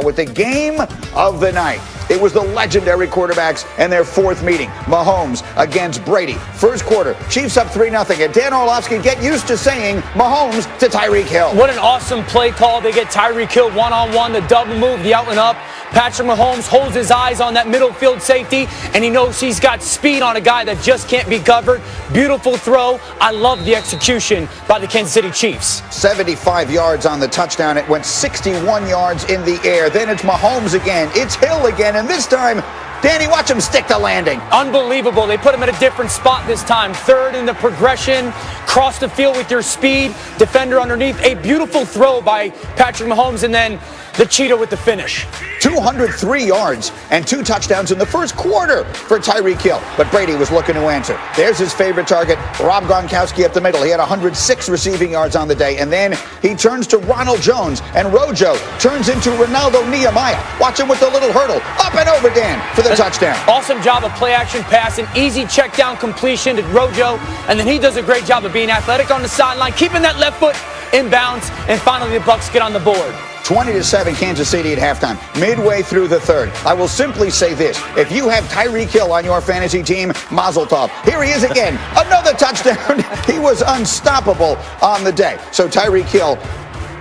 With the game of the night. It was the legendary quarterbacks and their fourth meeting. Mahomes against Brady. First quarter, Chiefs up 3-0. And Dan Orlovsky, get used to saying Mahomes to Tyreek Hill. What an awesome play call. They get Tyreek Hill one-on-one, the double move, the out and up. Patrick Mahomes holds his eyes on that middle field safety, and he knows he's got speed on a guy that just can't be covered. Beautiful throw. I love the execution by the Kansas City Chiefs. 75 yards on the touchdown. It went 61 yards in the air. Then it's Mahomes again. It's Hill again, and this time, Danny, watch him stick the landing. Unbelievable. They put him at a different spot this time. Third in the progression. Cross the field with your speed. Defender underneath. A beautiful throw by Patrick Mahomes, and then the cheetah with the finish. 203 yards and 2 touchdowns in the first quarter for Tyreek Hill. But Brady was looking to answer. There's his favorite target, Rob Gronkowski up the middle. He had 106 receiving yards on the day. And then he turns to Ronald Jones, and Rojo turns into Ronaldo Nehemiah. Watch him with the little hurdle. Up and over, Dan, for the touchdown. Awesome job of play-action pass, an easy check-down completion to Rojo. And then he does a great job of being athletic on the sideline, keeping that left foot in bounds. And finally, the Bucs get on the board. 20-7 Kansas City at halftime, midway through the third. I will simply say this. If you have Tyreek Hill on your fantasy team, mazel tov. Here he is again. Another touchdown. He was unstoppable on the day. So Tyreek Hill,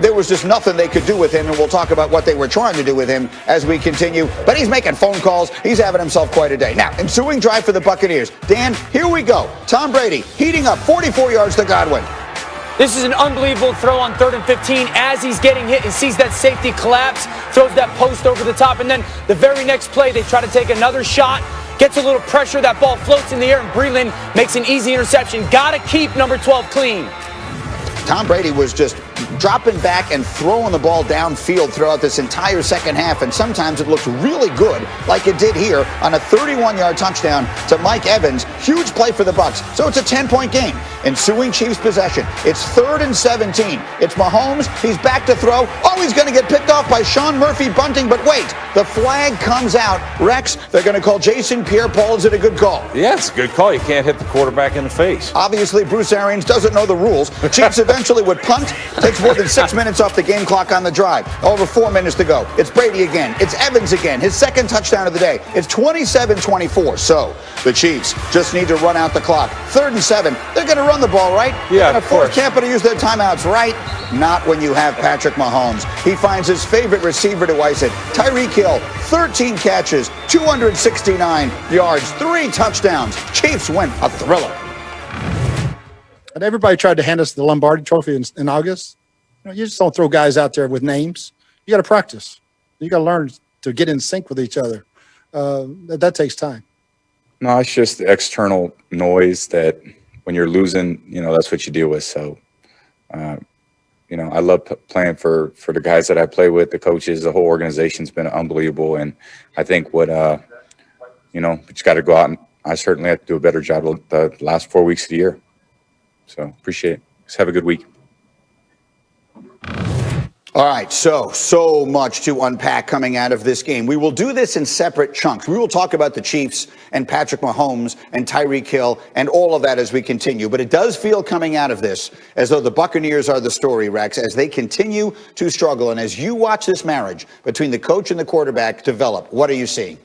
there was just nothing they could do with him, and we'll talk about what they were trying to do with him as we continue. But he's making phone calls. He's having himself quite a day. Now, ensuing drive for the Buccaneers. Dan, here we go. Tom Brady heating up 44 yards to Godwin. This is an unbelievable throw on 3rd and 15 as he's getting hit and sees that safety collapse, throws that post over the top, and then the very next play they try to take another shot, gets a little pressure, that ball floats in the air, and Breland makes an easy interception. Got to keep number 12 clean. Tom Brady was just dropping back and throwing the ball downfield throughout this entire second half, and sometimes it looked really good, like it did here on a 31-yard touchdown to Mike Evans. Huge play for the Bucs. So it's a 10-point game. Ensuing Chiefs possession. It's 3rd and 17. It's Mahomes. He's back to throw. Oh, he's going to get picked off by Sean Murphy bunting, but wait, the flag comes out. Rex, they're going to call Jason Pierre-Paul. Is it a good call? Yeah, it's a good call. You can't hit the quarterback in the face. Obviously, Bruce Arians doesn't know the rules. Chiefs eventually would punt. Takes more than 6 minutes off the game clock on the drive. Over 4 minutes to go. It's Brady again. It's Evans again. His second touchdown of the day. It's 27-24. So the Chiefs just need to run out the clock. 3rd and 7. They're going to run the ball, right? Yeah, of course. Tampa to use their timeouts, right? Not when you have Patrick Mahomes. He finds his favorite receiver to ice it. Tyreek Hill, 13 catches, 269 yards, 3 touchdowns. Chiefs win a thriller. And everybody tried to hand us the Lombardi Trophy in August. You just don't throw guys out there with names. You got to practice. You got to learn to get in sync with each other. That takes time. No, it's just the external noise that when you're losing, that's what you deal with. So, I love playing for the guys that I play with, the coaches, the whole organization's been unbelievable. And I think we just got to go out, and I certainly have to do a better job the last 4 weeks of the year. So appreciate it. Just have a good week. All right, so much to unpack coming out of this game. We will do this in separate chunks. We will talk about the Chiefs and Patrick Mahomes and Tyreek Hill and all of that as we continue. But it does feel coming out of this as though the Buccaneers are the story, Rex, as they continue to struggle. And as you watch this marriage between the coach and the quarterback develop, what are you seeing?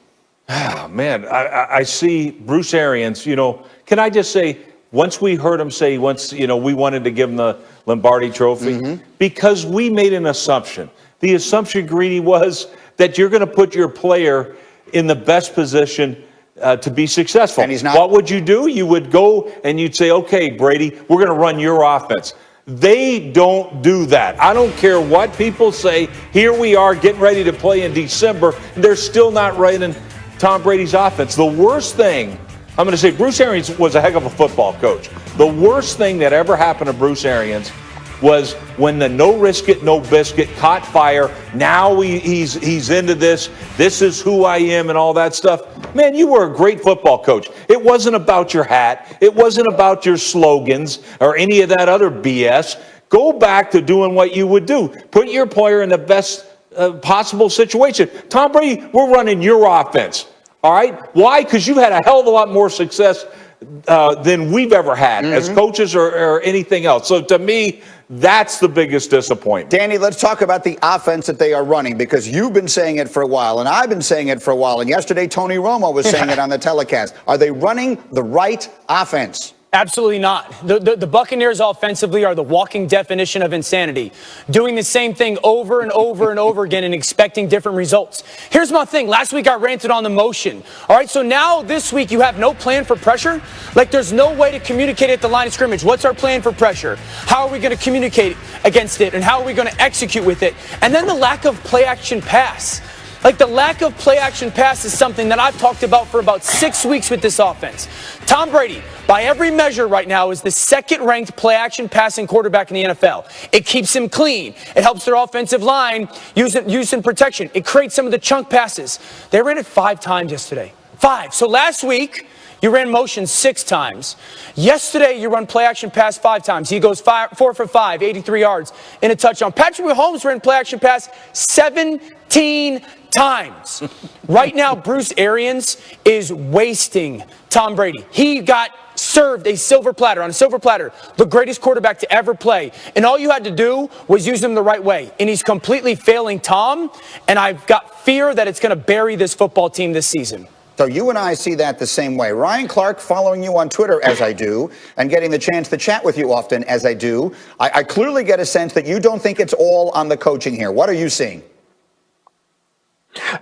Oh, man, I see Bruce Arians, can I just say, once we heard him say, we wanted to give him the Lombardi Trophy, because we made an assumption. The assumption, Greedy, was that you're going to put your player in the best position to be successful. And he's not. What would you do? You would go and you'd say, okay, Brady, we're going to run your offense. They don't do that. I don't care what people say. Here we are getting ready to play in December. They're still not running Tom Brady's offense. The worst thing, I'm going to say Bruce Arians was a heck of a football coach. The worst thing that ever happened to Bruce Arians was when the no risk it, no biscuit caught fire. Now he's into this. This is who I am and all that stuff. Man, you were a great football coach. It wasn't about your hat. It wasn't about your slogans or any of that other BS. Go back to doing what you would do. Put your player in the best possible situation. Tom Brady, we're running your offense. All right? Why? Because you had a hell of a lot more success than we've ever had as coaches or anything else. So to me, that's the biggest disappointment. Danny, let's talk about the offense that they are running, because you've been saying it for a while, and I've been saying it for a while, and yesterday Tony Romo was saying it on the telecast. Are they running the right offense? Absolutely not. The Buccaneers offensively are the walking definition of insanity, doing the same thing over and over and over again and expecting different results. Here's my thing. Last week I ranted on the motion. All right, so now this week you have no plan for pressure? Like, there's no way to communicate at the line of scrimmage. What's our plan for pressure? How are we going to communicate against it? And how are we going to execute with it? And then the lack of play action pass. Like, the lack of play action pass is something that I've talked about for about 6 weeks with this offense. Tom Brady, by every measure right now, is the second-ranked play action passing quarterback in the NFL. It keeps him clean. It helps their offensive line use protection. It creates some of the chunk passes. They ran it 5 times yesterday. 5. So last week, you ran motion 6 times. Yesterday, you run play action pass 5 times. He goes 4 for 5, 83 yards in a touchdown. Patrick Mahomes ran play action pass 17 times. Right now, Bruce Arians is wasting Tom Brady. He got served a silver platter, on a silver platter, the greatest quarterback to ever play. And all you had to do was use him the right way. And he's completely failing Tom. And I've got fear that it's going to bury this football team this season. So you and I see that the same way. Ryan Clark, following you on Twitter as I do, and getting the chance to chat with you often as I do, I clearly get a sense that you don't think it's all on the coaching here. What are you seeing?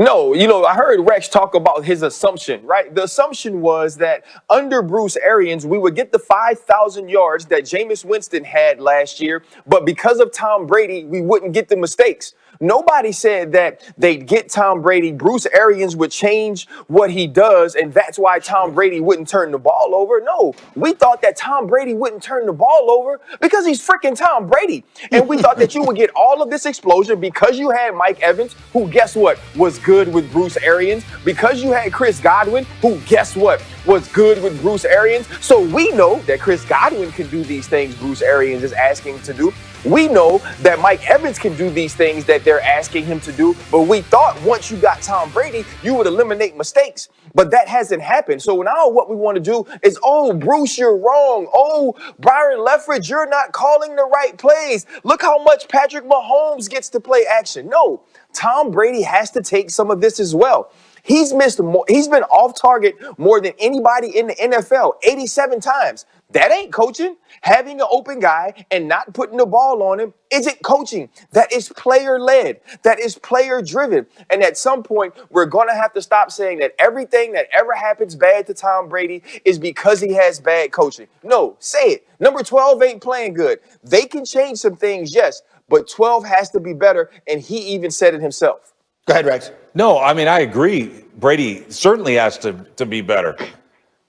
No, I heard Rex talk about his assumption, right? The assumption was that under Bruce Arians, we would get the 5,000 yards that Jameis Winston had last year, but because of Tom Brady, we wouldn't get the mistakes. Nobody said that they'd get Tom Brady. Bruce Arians would change what he does, and that's why Tom Brady wouldn't turn the ball over. No, we thought that Tom Brady wouldn't turn the ball over because he's freaking Tom Brady. And we thought that you would get all of this explosion because you had Mike Evans, who, guess what, was good with Bruce Arians. Because you had Chris Godwin, who, guess what, was good with Bruce Arians. So we know that Chris Godwin can do these things Bruce Arians is asking him to do. We know that Mike Evans can do these things that they're asking him to do, but we thought once you got Tom Brady, you would eliminate mistakes, but that hasn't happened. So now what we want to do is, oh, Bruce, you're wrong. Oh, Byron Leftwich, you're not calling the right plays. Look how much Patrick Mahomes gets to play action. No, Tom Brady has to take some of this as well. He's missed more. He's been off target more than anybody in the NFL, 87 times. That ain't coaching. Having an open guy and not putting the ball on him isn't coaching. That is player-led. That is player-driven. And at some point, we're going to have to stop saying that everything that ever happens bad to Tom Brady is because he has bad coaching. No, say it. Number 12 ain't playing good. They can change some things, yes, but 12 has to be better, and he even said it himself. Go ahead, Rex. No, I mean, I agree. Brady certainly has to be better.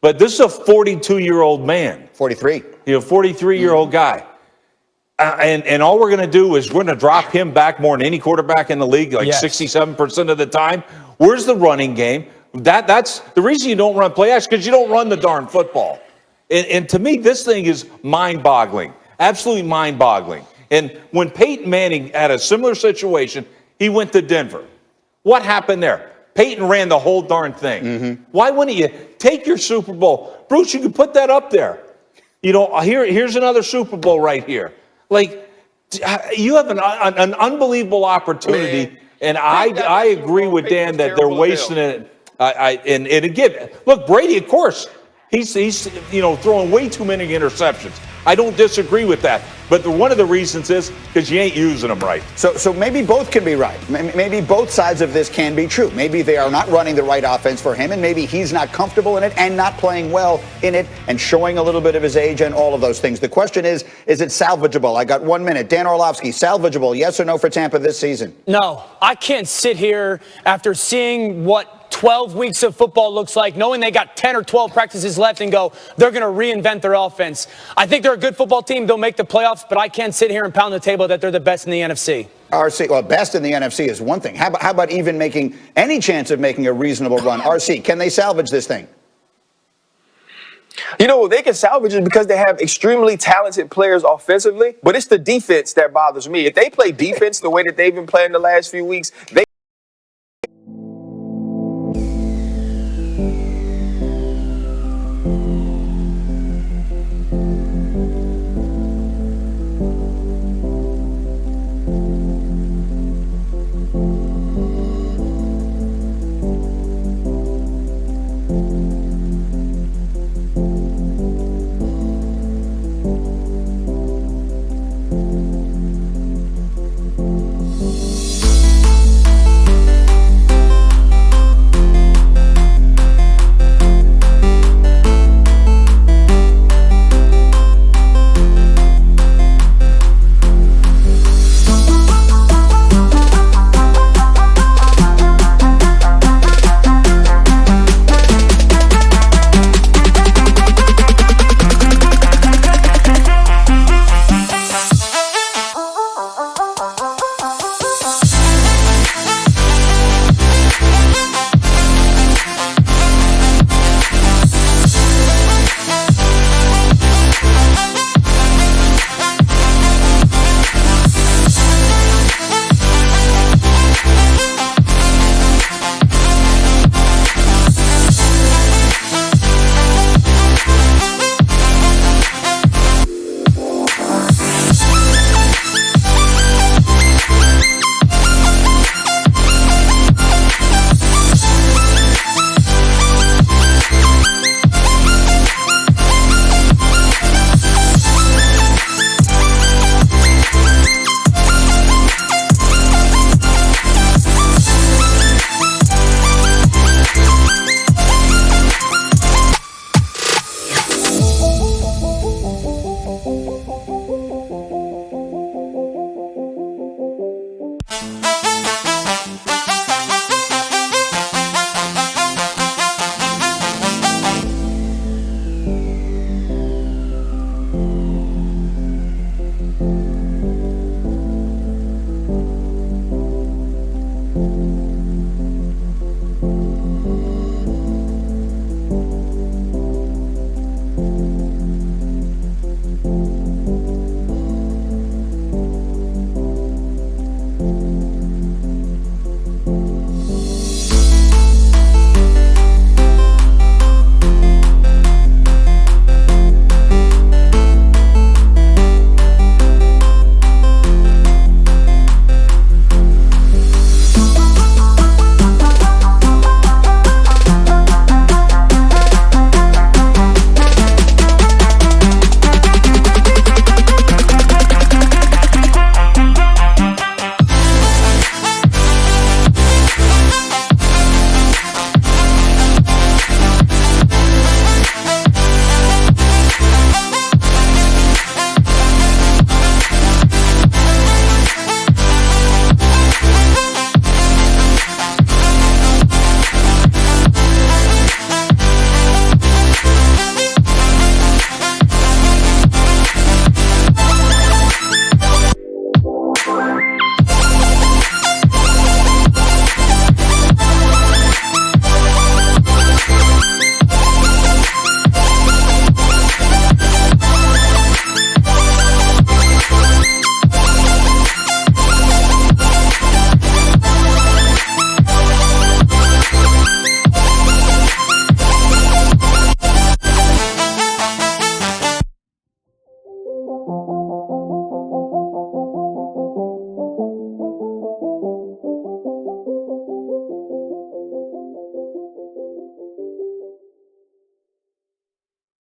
But this is a 42-year-old man. 43. He's a 43-year-old guy. And all we're going to do is we're going to drop him back more than any quarterback in the league, like 67% of the time. Where's the running game? That's the reason you don't run play action, because you don't run the darn football. And to me, this thing is mind-boggling, absolutely mind-boggling. And when Peyton Manning had a similar situation, he went to Denver. What happened there? Peyton ran the whole darn thing. Why wouldn't you take your Super Bowl? Bruce, you can put that up there. Here's another Super Bowl right here. Like, you have an unbelievable opportunity, and I agree with Dan that they're wasting it. And again, look, Brady, of course, he's throwing way too many interceptions. I don't disagree with that. But one of the reasons is because you ain't using them right. So maybe both can be right. Maybe both sides of this can be true. Maybe they are not running the right offense for him, and maybe he's not comfortable in it and not playing well in it and showing a little bit of his age and all of those things. The question is it salvageable? I got 1 minute. Dan Orlovsky, salvageable, yes or no for Tampa this season? No, I can't sit here after seeing what 12 weeks of football looks like, knowing they got 10 or 12 practices left and go, they're going to reinvent their offense. I think they're a good football team. They'll make the playoffs, but I can't sit here and pound the table that they're the best in the NFC. RC, well, best in the NFC is one thing. How about even making any chance of making a reasonable run? RC, can they salvage this thing? They can salvage it because they have extremely talented players offensively, but it's the defense that bothers me. If they play defense the way that they've been playing the last few weeks, they